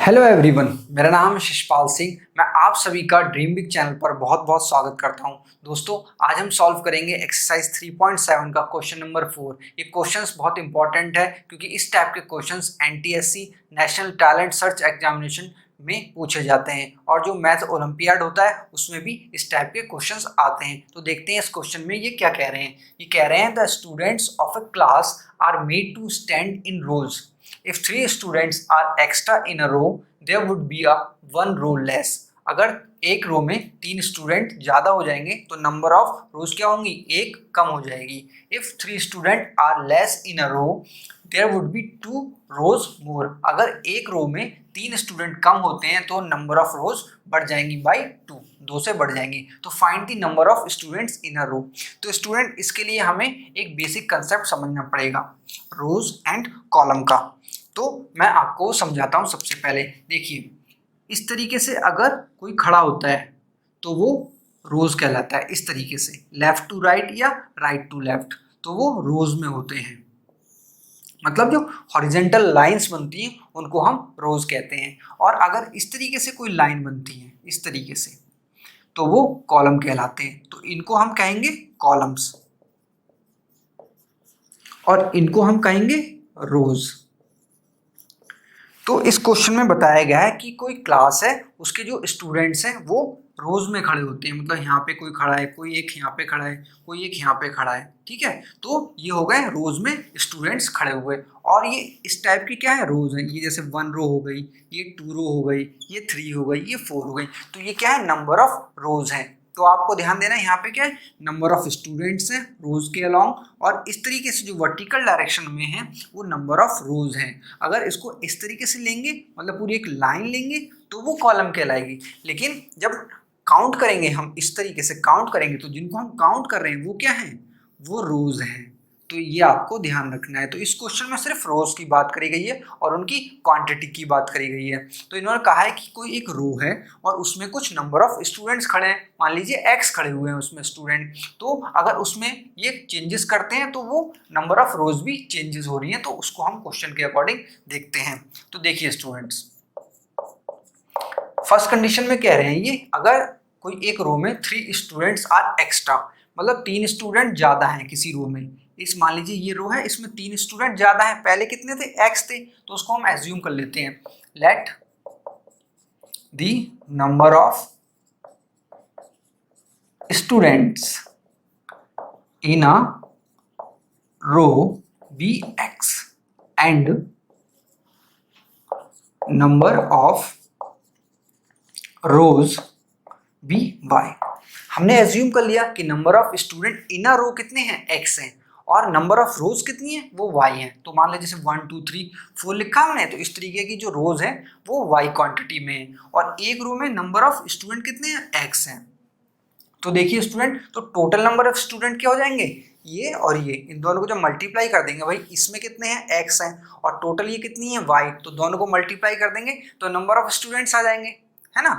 Hello everyone, मेरा नाम है शिशपाल सिंह। मैं आप सभी का ड्रीम बिग चैनल पर बहुत बहुत स्वागत करता हूं। दोस्तों, आज हम सॉल्व करेंगे एक्सरसाइज 3.7 का क्वेश्चन नंबर 4। ये क्वेश्चंस बहुत इंपॉर्टेंट है क्योंकि इस टाइप के questions NTSC national talent search examination में पूछे जाते हैं और जो मैथ ओलंपियाड होता है उसमें भी इस टाइप के क्वेश्चंस आते हैं। तो देखते हैं इस क्वेश्चन में ये क्या कह रहे हैं। ये कह रहे हैं the students of a class are made to stand in rows. If three students are extra in a row, there would be a one row less. अगर एक रो में तीन स्टूडेंट ज्यादा हो जाएंगे तो नंबर ऑफ रोज क्या होंगी, एक कम हो जाएगी। If three student are less in a row, there would be two rows more. अगर एक रो में तीन स्टूडेंट कम होते हैं तो नंबर ऑफ रोज बढ़ जाएंगी बाई टू, दो से बढ़ जाएंगी। तो find the number of students in a row. तो स्टूडेंट, इसके लिए हमें एक बेसिक कंसेप्ट समझना पड़ेगा रोज एंड कॉलम का। तो मैं आपको समझाता हूं। सबसे पहले देखिए, इस तरीके से अगर कोई खड़ा होता है तो वो रोज कहलाता है। इस तरीके से लेफ्ट टू राइट या राइट टू लेफ्ट, तो वो रोज में होते हैं। मतलब जो हॉरिजेंटल लाइंस बनती हैं उनको हम रोज कहते हैं। और अगर इस तरीके से कोई लाइन बनती है इस तरीके से, तो वो कॉलम कहलाते हैं। तो इनको हम कहेंगे कॉलम्स और इनको हम कहेंगे रोज। तो इस क्वेश्चन में बताया गया है कि कोई क्लास है, उसके जो स्टूडेंट्स हैं वो रोज में खड़े होते हैं। मतलब यहाँ पे कोई खड़ा है, कोई एक यहाँ पे खड़ा है, कोई एक यहाँ पे खड़ा है, ठीक है। तो ये हो गए रोज में स्टूडेंट्स खड़े हुए। और ये इस टाइप की क्या है, रोज है। ये जैसे 1 रो हो गई, ये 2 रो हो गई, ये 3 हो गई, ये 4 हो गई। तो ये क्या है, नंबर ऑफ रोज है। तो आपको ध्यान देना है यहाँ पे क्या है, नंबर ऑफ स्टूडेंट्स हैं रोज के अलोंग। और इस तरीके से जो वर्टिकल डायरेक्शन में है वो नंबर ऑफ रोज हैं। अगर इसको इस तरीके से लेंगे, मतलब पूरी एक लाइन लेंगे, तो वो कॉलम कहलाएगी। लेकिन जब काउंट करेंगे, हम इस तरीके से काउंट करेंगे, तो जिनको हम काउंट कर रहे हैं वो क्या है, वो रोज हैं। तो ये आपको ध्यान रखना है। तो इस क्वेश्चन में सिर्फ रोज की बात करी गई है और उनकी क्वांटिटी की बात करी गई है। तो इन्होंने कहा है कि कोई एक रो है और उसमें कुछ नंबर ऑफ स्टूडेंट्स खड़े हैं। मान लीजिए एक्स खड़े हुए हैं उसमें स्टूडेंट। तो अगर उसमें ये चेंजेस करते हैं तो वो नंबर ऑफ रोज भी चेंजेस हो रही हैं। तो उसको हम क्वेश्चन के अकॉर्डिंग देखते हैं। तो देखिए स्टूडेंट्स, फर्स्ट कंडीशन में कह रहे हैं ये, अगर कोई एक रो में 3 स्टूडेंट्स आर एक्स्ट्रा, मतलब 3 स्टूडेंट ज्यादा हैं किसी रो में। इस मान लीजिए ये रो है, इसमें 3 स्टूडेंट ज्यादा हैं। पहले कितने थे, एक्स थे। तो उसको हम एज्यूम कर लेते हैं, let the number of students in a row be x and number of rows be y. हमने एज्यूम कर लिया कि number of student in a row कितने हैं, एक्स हैं, और नंबर ऑफ रोज कितनी है, वो वाई है। तो मान लीजिए जैसे 1 2 3 4 लिखा हमने, तो इस तरीके की जो रोज है वो वाई क्वांटिटी में है। और एक रो में नंबर ऑफ स्टूडेंट कितने हैं, एक्स हैं। तो देखिए स्टूडेंट, तो टोटल नंबर ऑफ स्टूडेंट क्या हो जाएंगे, ये और ये, इन दोनों को जब मल्टीप्लाई कर देंगे, भाई इसमें कितने हैं, एक्स हैं, और टोटल ये कितनी है, वाई, तो दोनों को मल्टीप्लाई कर देंगे तो नंबर ऑफ स्टूडेंट्स आ जाएंगे, है ना।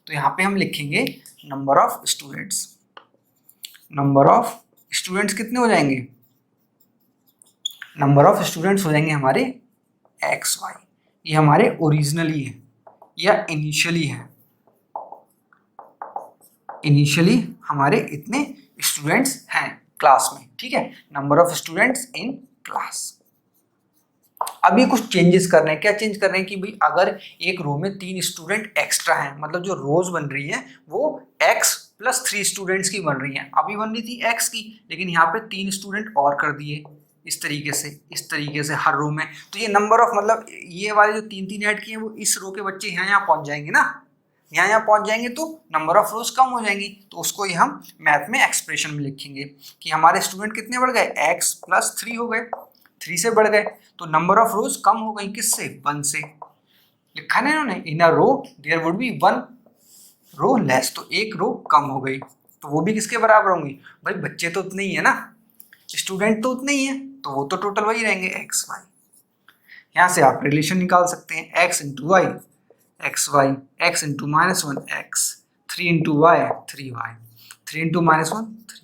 तो यहाँ पे हम लिखेंगे number of students. Number of students कितने हो जाएंगे, नंबर ऑफ स्टूडेंट्स हो जाएंगे हमारे एक्स वाई। ये हमारे ओरिजिनली है या इनिशियली है। इनिशियली हमारे इतने स्टूडेंट्स हैं क्लास में, ठीक है, number of students in class. अब ये कुछ चेंजेस कर रहे हैं। क्या चेंज कर रहे हैं कि भाई अगर एक रो में 3 स्टूडेंट एक्स्ट्रा हैं, मतलब जो रोज बन रही है वो x प्लस 3 स्टूडेंट्स की बन रही है। अभी बन रही थी x की, लेकिन यहाँ पे 3 स्टूडेंट और कर दिए इस तरीके से हर रो में। तो ये नंबर ऑफ, मतलब ये वाले जो 3 ऐड किए हैं वो इस रो के बच्चे यहाँ पहुंच जाएंगे ना, यहाँ पहुंच जाएंगे, तो नंबर ऑफ रोज कम हो जाएंगी। तो उसको ही हम मैथ में एक्सप्रेशन में लिखेंगे कि हमारे स्टूडेंट कितने बढ़ गए, x प्लस 3 हो गए, 3 से बढ़ गए। तो नंबर ऑफ रोज कम हो गई, किससे, 1 से। लिखा है ना इन्होंने, in a row there would be 1 row less, तो एक रो कम हो गई। तो वो भी किसके बराबर होंगी, भाई बच्चे तो उतने ही है ना, स्टूडेंट तो उतने ही है, तो वो तो टोटल वही रहेंगे एक्स वाई। यहाँ से आप रिलेशन निकाल सकते हैं, x into y x y, x into -1 एक्स, 3 इंटू वाई 3 वाई, 3 इंटू -1 3।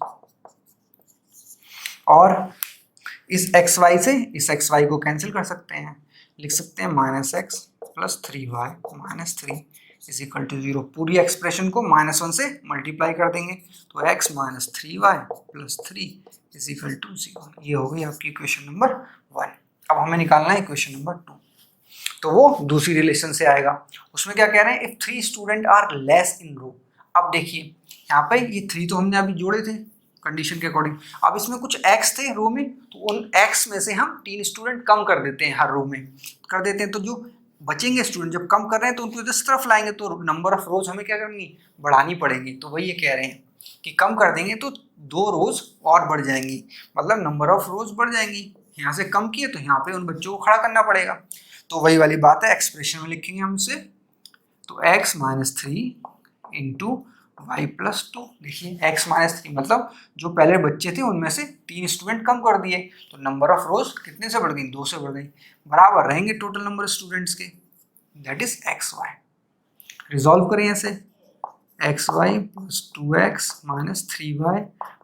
और इस एक्स वाई से इस एक्स वाई को कैंसिल कर सकते हैं, लिख सकते हैं -x plus 3y minus 3 is equal to 0। पूरी एक्सप्रेशन को -1 से मल्टीप्लाई कर देंगे तो x minus 3y plus 3 is equal to 0। ये हो गई आपकी इक्वेशन नंबर 1। अब हमें निकालना है इक्वेशन नंबर 2, तो वो दूसरी रिलेशन से आएगा। उसमें क्या कह रहे हैं, if 3 student are less in row. अब देखिए यहाँ पे ये 3 तो हमने अभी जोड़े थे कंडीशन के अकॉर्डिंग। अब इसमें कुछ x थे रो में, तो उन x में से हम 3 स्टूडेंट कम कर देते हैं, हर रो में कर देते हैं। तो जो बचेंगे स्टूडेंट जब कम कर रहे हैं तो उनको इस तरफ लाएंगे, तो नंबर ऑफ रोज हमें क्या करनी, बढ़ानी पड़ेगी। तो वही ये कह रहे हैं कि कम कर देंगे तो 2 रोज और बढ़ जाएंगी, मतलब नंबर ऑफ रोज बढ़ जाएंगी। यहाँ से कम किए तो यहाँ पे उन बच्चों को खड़ा करना पड़ेगा। तो वही वाली बात है, एक्सप्रेशन में लिखेंगे हम इसे, तो x minus 3 into y plus 2। देखिए x माइनस 3 मतलब जो पहले बच्चे थे उनमें से 3 स्टूडेंट कम कर दिए, तो नंबर ऑफ रोज कितने से बढ़ गई, 2 से बढ़ गई। बराबर रहेंगे टोटल नंबर स्टूडेंट्स के, दैट इज xy। रिजॉल्व करें ऐसे, xy plus 2x minus 3y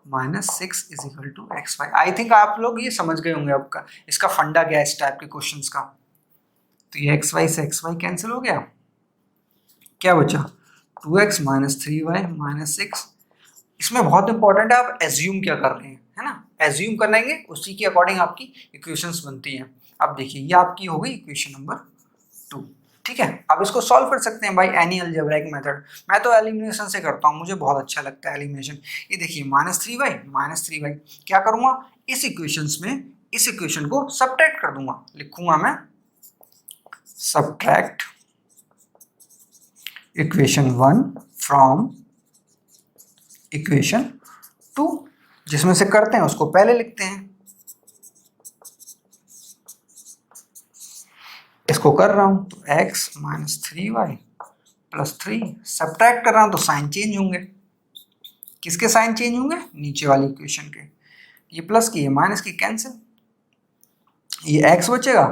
minus 6 is equal to xy। I think आप लोग ये समझ गए होंगे आपका इसका फंडा क्या है इस टाइप के क्वेश्चंस का। तो ये xy से xy कैंसिल हो गया, क्या बचा 2x माइनस 3y माइनस 6। इसमें बहुत इंपॉर्टेंट है आप एज्यूम क्या कर रहे हैं, है ना। एज्यूम करेंगे उसी के अकॉर्डिंग आपकी इक्वेशंस बनती हैं। अब देखिए ये आपकी हो गई इक्वेशन नंबर 2, ठीक है। अब इसको सॉल्व कर सकते हैं बाय एनी अलजेब्राइक मेथड। मैं तो एलिमिनेशन से करता हूँ, मुझे बहुत अच्छा लगता है एलिमिनेशन। ये देखिए माइनस 3y क्या करूँगा, इस इक्वेशंस में इस इक्वेशन को सबट्रैक्ट कर दूंगा। लिखूंगा मैं सबट्रैक्ट इक्वेशन 1 फ्रॉम इक्वेशन 2। जिसमें से करते हैं उसको पहले लिखते हैं। इसको कर रहा हूं तो x minus 3y plus 3 subtract कर रहा हूं तो साइन चेंज होंगे। किसके साइन चेंज होंगे, नीचे वाली इक्वेशन के। ये प्लस की ये माइनस की कैंसिल, ये x बचेगा,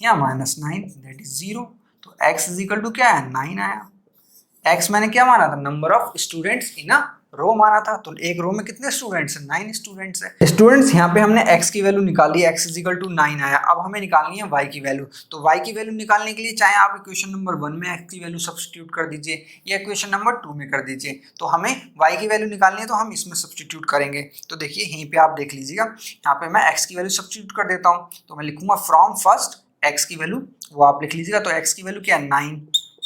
यहाँ माइनस 9 दैट इज 0। तो x इज इक्वल टू क्या है, 9 आया। x मैंने क्या माना था, number of students in a रो माना था। तो एक रो में कितने स्टूडेंट्स हैं, 9 स्टूडेंट्स हैं। स्टूडेंट्स यहाँ पे हमने x की वैल्यू निकाली, x इज इक्वल टू 9 आया। अब हमें निकालनी है y की वैल्यू। तो y की वैल्यू निकालने के लिए चाहे आप इक्वेशन नंबर 1 में x की वैल्यू सब्स्टिट्यूट कर दीजिए या इक्वेशन नंबर 2 में कर दीजिए। तो हमें y की वैल्यू निकालनी है तो हम इसमें सब्स्टिट्यूट करेंगे। तो देखिए यहीं पे आप देख लीजिएगा, यहाँ पे मैं x की वैल्यू सब्स्टिट्यूट कर देता हूँ। तो मैं लिखूंगा फ्रॉम फर्स्ट x की वैल्यू, वो आप लिख लीजिएगा। तो x की वैल्यू क्या है, 9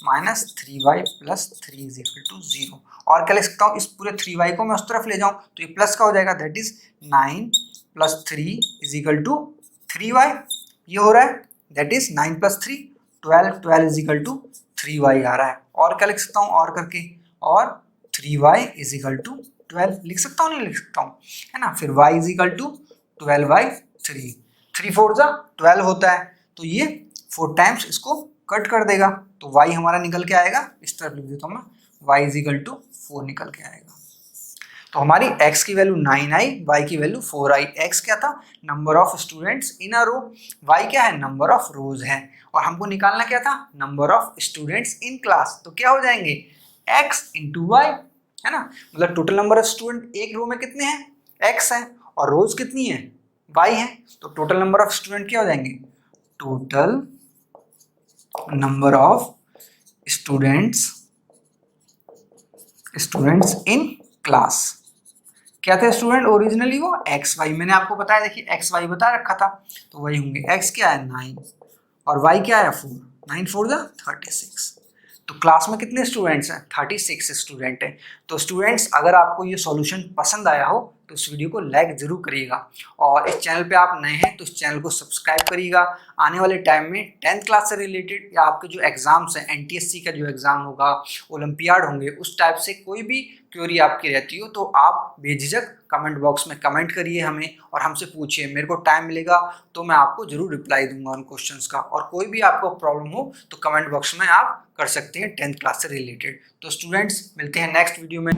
minus 3y plus 3 is equal to 0। और क्या लिख सकता हूँ, इस पूरे 3y को मैं उस तरफ ले जाऊँ तो ये प्लस का हो जाएगा, that is 9 plus 3 is equal to 3y। ये हो रहा है, that is 9 plus 3 12 is equal to 3y आ रहा है। और क्या लिख सकता हूँ, और करके, और 3y इज इक्वल टू 12 लिख सकता हूँ, नहीं लिख सकता हूँ, है ना। फिर y इज इक्वल टू 12/3, 3 4 12 होता है। तो ये 4 टाइम्स इसको कट कर देगा, तो y हमारा निकल के आएगा, इस तरफ लिख देता हूँ मैं, y इज इक्वल टू 4 निकल के आएगा। तो हमारी x की वैल्यू 9 आई, y की वैल्यू 4 आई। x क्या था, number of students in a row, y क्या है, नंबर ऑफ रोज है, और हमको निकालना क्या था, number of students in class. तो क्या हो जाएंगे, x इंटू वाई, है ना। मतलब टोटल नंबर ऑफ स्टूडेंट एक रो में कितने हैं, x है, और रोज कितनी है, y है। तो टोटल नंबर ऑफ स्टूडेंट क्या हो जाएंगे, total number of students in class. क्या थे स्टूडेंट ओरिजिनली, वो एक्स वाई, मैंने आपको बताया, देखिए एक्स वाई बता रखा था, तो वही होंगे। एक्स क्या है 9 और वाई क्या है 4, 9 4 36। तो क्लास में कितने स्टूडेंट्स हैं, 36 स्टूडेंट हैं। तो स्टूडेंट्स अगर आपको ये सॉल्यूशन पसंद आया हो तो इस वीडियो को लाइक जरूर करिएगा, और इस चैनल पे आप नए हैं तो इस चैनल को सब्सक्राइब करिएगा। आने वाले टाइम में 10th क्लास से रिलेटेड या आपके जो एग्जाम्स हैं, एनटीएससी का जो एग्जाम होगा, ओलंपियाड होंगे, उस टाइप से कोई भी क्वेरी आपकी रहती हो तो आप बेझिझक कमेंट बॉक्स में कमेंट करिए हमें, और हमसे पूछिए। मेरे को टाइम मिलेगा तो मैं आपको जरूर रिप्लाई दूंगा उन क्वेश्चंस का। और कोई भी आपको प्रॉब्लम हो तो कमेंट बॉक्स में आप कर सकते हैं 10th क्लास से रिलेटेड। तो स्टूडेंट्स मिलते हैं नेक्स्ट वीडियो में।